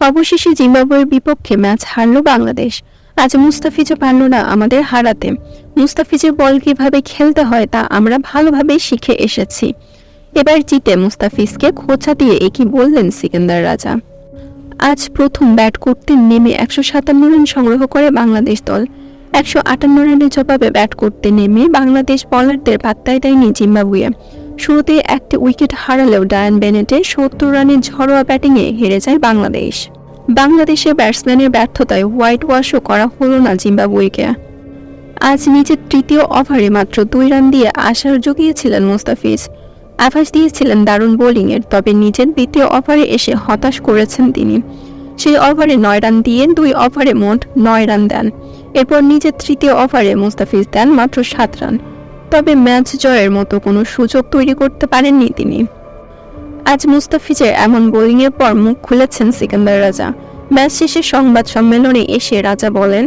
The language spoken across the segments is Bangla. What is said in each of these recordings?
অবশেষে জিম্বাবুয়ের বিপক্ষে ম্যাচ হারল বাংলাদেশ। আজ মুস্তাফিজও পারল না আমাদের হারাতে। মুস্তাফিজের বল কিভাবে খেলতে হয় তা আমরা ভালোভাবে শিখে এসেছি। এবার জিতে মুস্তাফিজকে খোঁচা দিয়ে একই বললেন সিকান্দার রাজা। আজ প্রথম ব্যাট করতে নেমে 157 রান সংগ্রহ করে বাংলাদেশ দল। 158 রানের জবাবে ব্যাট করতে নেমে বাংলাদেশ বোলারদের পাত্তাই দেয়নি জিম্বাবুয়ে। শুরুতে একটি উইকেট হারালেও ডায়ান বেনেটের 70 রানের ঝড়োয়া ব্যাটিংয়ে হেরে যায় বাংলাদেশ। বাংলাদেশের ব্যাটসম্যানের ব্যর্থতায় হোয়াইট ওয়াশও করা হলো না জিম্বাবুয়েকে। আজ নিজের তৃতীয় ওভারে মাত্র 2 রান দিয়ে আশার জুগিয়েছিলেন মুস্তাফিজ। আভাস দিয়েছিলেন দারুণ বোলিংয়ের, তবে নিজের দ্বিতীয় ওভারে এসে হতাশ করেছেন তিনি। সেই ওভারে 9 রান দিয়ে 2 ওভারে মোট 9 রান দেন। এরপর নিজের তৃতীয় ওভারে মুস্তাফিজ দেন মাত্র 7 রান। তবে ম্যাচ জয়ের মতো কোনো সুযোগ তৈরি করতে পারেননি তিনি। আজ মুস্তাফিজের এমন বোলিংয়ের পর মুখ খুলেছেন সিকান্দার রাজা। ম্যাচ শেষে সংবাদ সম্মেলনে এসে রাজা বলেন,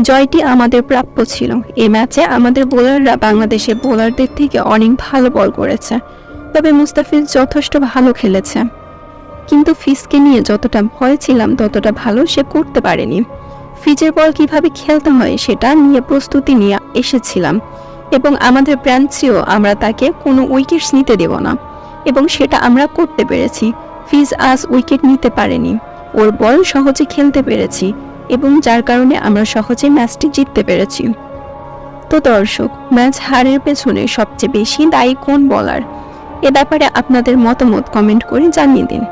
জয়টি আমাদের প্রাপ্য ছিল। এই ম্যাচে আমাদের বোলাররা বাংলাদেশের বোলারদের থেকে অনেক ভালো বল করেছে, তবে মুস্তাফিজ যথেষ্ট ভালো খেলেছে। কিন্তু ফিজকে নিয়ে যতটা ভয় ছিলাম ততটা ভালো সে করতে পারেনি। ফিজের বল কিভাবে খেলতে হয় সেটা নিয়ে প্রস্তুতি নিয়ে এসেছিলাম এবং আমাদের প্ল্যান ছিল আমরা তাকে কোনো উইকেটস নিতে দেব না, এবং সেটা আমরা করতে পেরেছি। ফিজ আজ উইকেট নিতে পারেনি, ওর বল সহজে খেলতে পেরেছি এবং যার কারণে আমরা সহজে ম্যাচটি জিততে পেরেছি। তো দর্শক, ম্যাচ হারের পেছনে সবচেয়ে বেশি দায়ী কোন বোলার? এ ব্যাপারে আপনাদের মতামত কমেন্ট করে জানিয়ে দিন।